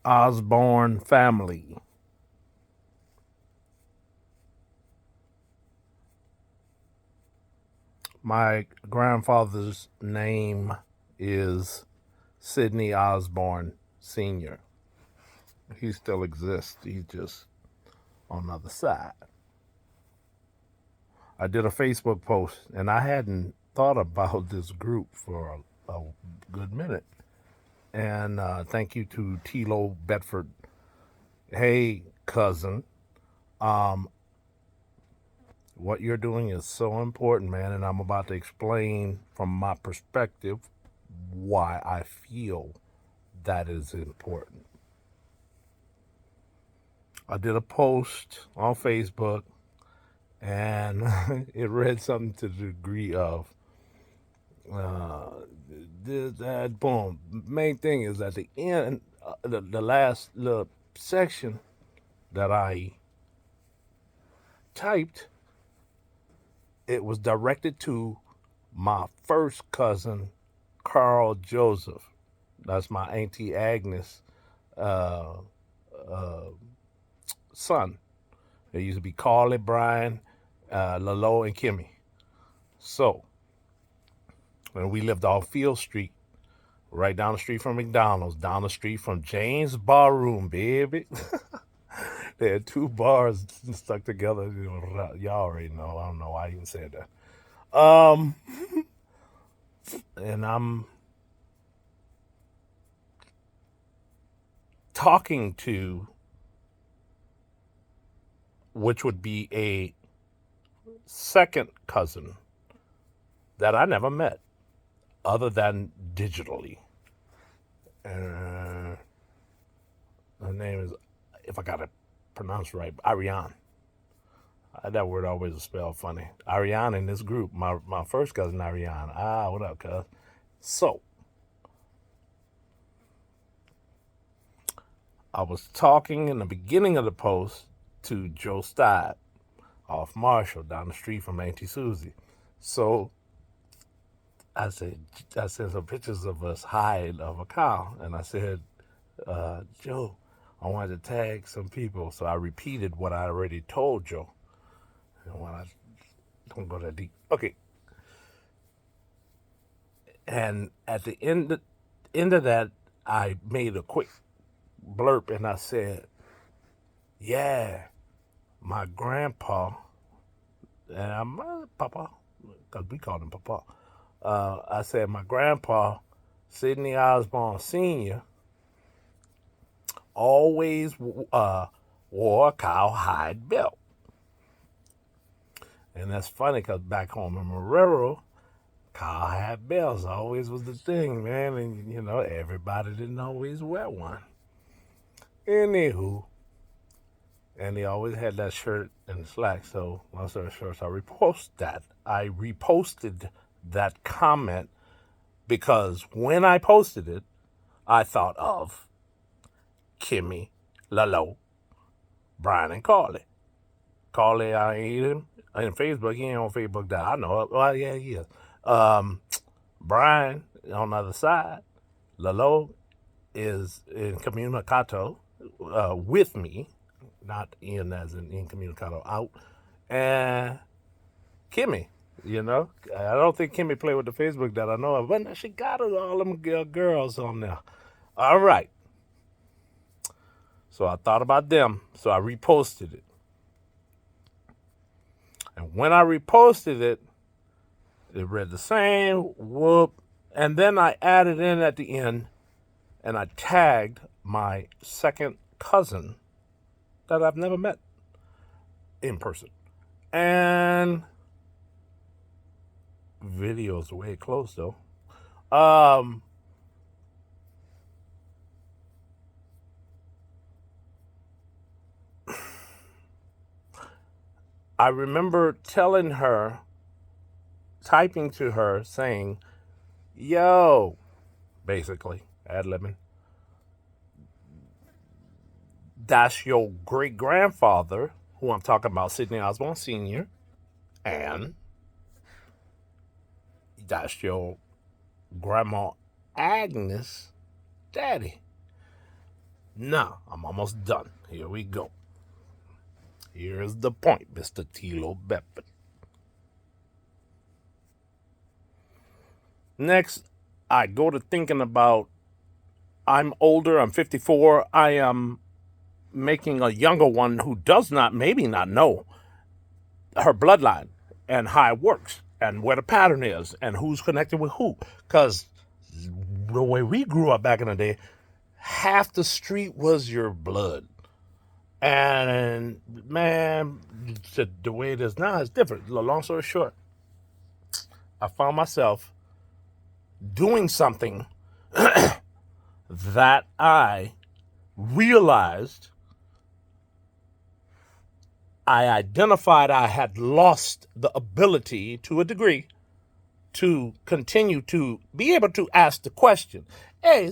Osborne family. My grandfather's name is Sidney Osborne Sr. He still exists. He's just on the other side. I did a Facebook post, and I hadn't thought about this group for a good minute. And thank you to Tilo Bedford. Hey, cousin. Um, what you're doing is so important, man, and I'm about to explain from my perspective why I feel that is important. I did a post on Facebook, and it read something to the degree of uh, that boom. Main thing is at the end, the last little section that I typed, it was directed to my first cousin, Carl Joseph. That's my auntie Agnes' uh, uh, son. It used to be Carly, Brian, Lalo, and Kimmy. So, and we lived off Field Street, right down the street from McDonald's, down the street from James Barroom, baby. They had two bars stuck together. Y'all already know. I don't know why I even said that. And I'm talking to, which would be a second cousin that I never met other than digitally. And her name is, if I got it pronounced right, Ariane. That word always is spelled funny. Ariane in this group, my first cousin Ariane. What up, cuz? So, I was talking in the beginning of the post to Joe Stipe off Marshall down the street from Auntie Susie. So I sent some pictures of us hide of a cow, and I said, Joe, I wanted to tag some people, so I repeated what I already told Joe. And when I don't go that deep, okay. And at the end of that, I made a quick blurb, and I said, "Yeah, my grandpa, and I'm Papa, because we called him Papa." I said, "My grandpa, Sidney Osborne Sr., always wore a cowhide belt." And that's funny because back home in Marrero, cowhide belts always was the thing, man. And, everybody didn't always wear one. Anywho, and he always had that shirt and slacks. So, long story short, so I reposted that comment because when I posted it, I thought of Kimmy, Lalo, Brian, and Carly. Carly, I ain't him. On Facebook, he ain't on Facebook that I know of. Well, yeah, he is. Brian on the other side. Lalo is incommunicato with me, not in as in incommunicado out. And Kimmy, I don't think Kimmy played with the Facebook that I know of, but she got all them girls on there. All right. So I thought about them, so I reposted it. And when I reposted it, it read the same, whoop. And then I added in at the end, and I tagged my second cousin that I've never met in person. And video's way close, though. I remember telling her, typing to her, saying, "Yo," basically, ad-libbing, "that's your great-grandfather," who I'm talking about, Sidney Osborne Sr., and that's your grandma Agnes' daddy. Now, I'm almost done. Here we go. Here's the point, Mr. Tilo Bedford. Next, I go to thinking about I'm older, I'm 54, I am making a younger one who does not, maybe not know her bloodline and how it works and where the pattern is and who's connected with who. Because the way we grew up back in the day, half the street was your blood. And man, the way it is now is different. Long story short, I found myself doing something that I realized I identified I had lost the ability to a degree to continue to be able to ask the question. Hey,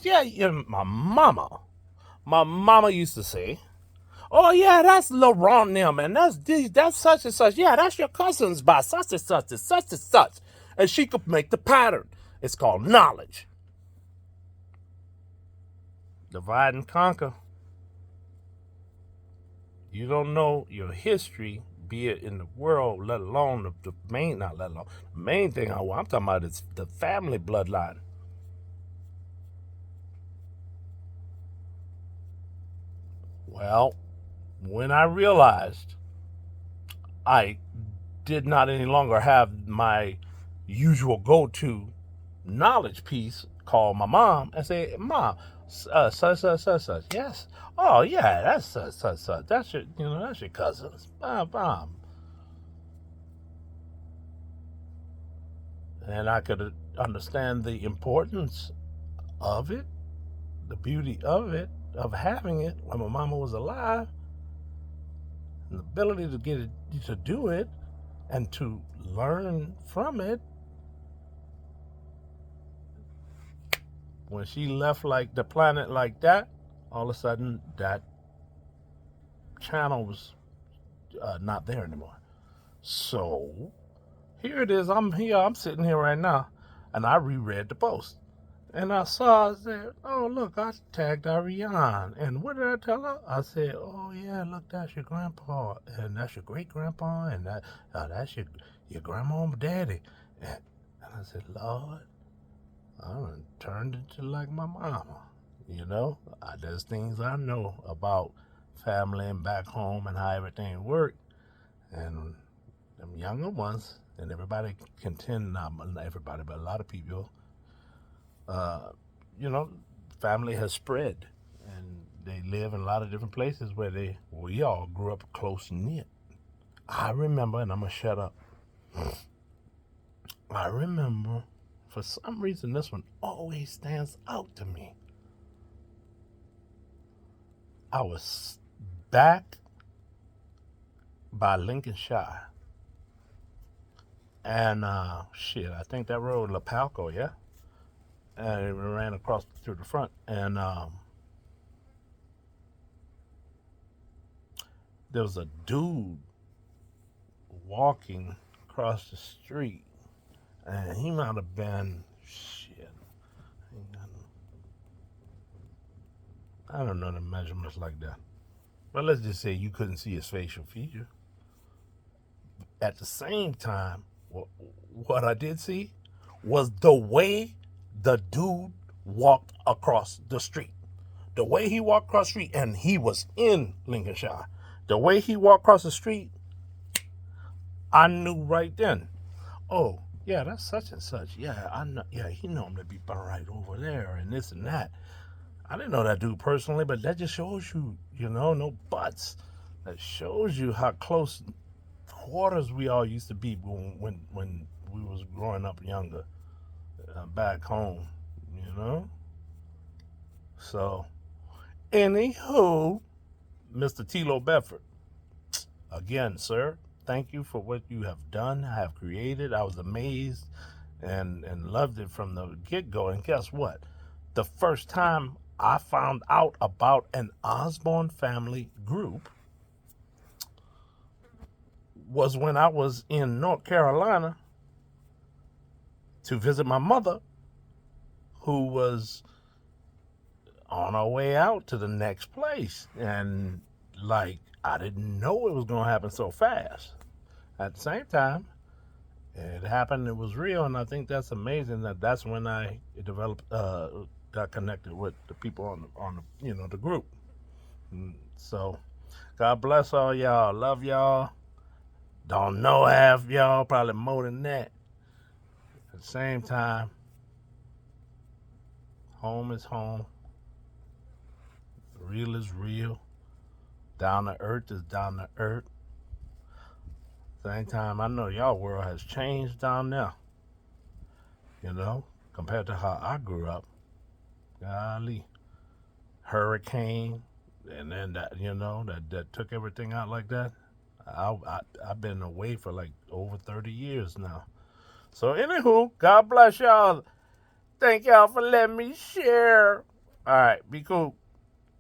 yeah, my mama used to say, oh yeah, that's Laurent them, and that's such and such. Yeah, that's your cousins by such and such and such and such. And she could make the pattern. It's called knowledge. Divide and conquer. You don't know your history, be it in the world, let alone the main, not let alone, the main thing I'm talking about is the family bloodline. Well, when I realized I did not any longer have my usual go-to knowledge piece, call my mom and say, Mom, such. Yes. Oh yeah, that's such. That's your, that's your cousins. Mom. And I could understand the importance of it, the beauty of it, of having it when my mama was alive, and the ability to get it, to do it, and to learn from it. When she left like the planet like that, all of a sudden that channel was not there anymore. So here it is. I'm here. I'm sitting here right now, and I reread the post. And I saw, I said, oh, look, I tagged Ariane. And what did I tell her? I said, oh, yeah, look, that's your grandpa. And that's your great grandpa. And that's your grandma and daddy. And I said, Lord, I done turned into like my mama. There's things I know about family and back home and how everything worked. And them younger ones, and everybody contend, not everybody, but a lot of people, uh, you know, family has spread, and they live in a lot of different places where we all grew up close knit. I remember, and I'm gonna shut up. I remember, for some reason, this one always stands out to me. I was back by Lincolnshire, and I think that road Lapalco, yeah, and it ran across through the front, and there was a dude walking across the street, and he might have been I don't know the measurements like that, but let's just say you couldn't see his facial feature. At the same time, what I did see was the way the dude walked across the street. The way he walked across the street, and he was in Lincolnshire. The way he walked across the street, I knew right then. Oh, yeah, that's such and such. Yeah, I know. Yeah, he normally be right over there, and this and that. I didn't know that dude personally, but that just shows you, no buts. That shows you how close quarters we all used to be when we was growing up younger, back home, you know. So, anywho, Mr. Tilo Bedford, again, sir, thank you for what you have done, have created. I was amazed and loved it from the get go. And guess what? The first time I found out about an Osborne family group was when I was in North Carolina to visit my mother, who was on our way out to the next place. And like, I didn't know it was going to happen so fast. At the same time, it happened, it was real. And I think that's amazing that's when I developed, got connected with the people on the, the group. So, God bless all y'all. Love y'all. Don't know half y'all, probably more than that. At the same time, home is home. Real is real. Down to earth is down to earth. Same time, I know y'all world has changed down there. Compared to how I grew up. Golly, hurricane, and then that took everything out like that. I've been away for like over 30 years now. So anywho, God bless y'all. Thank y'all for letting me share. All right, be cool.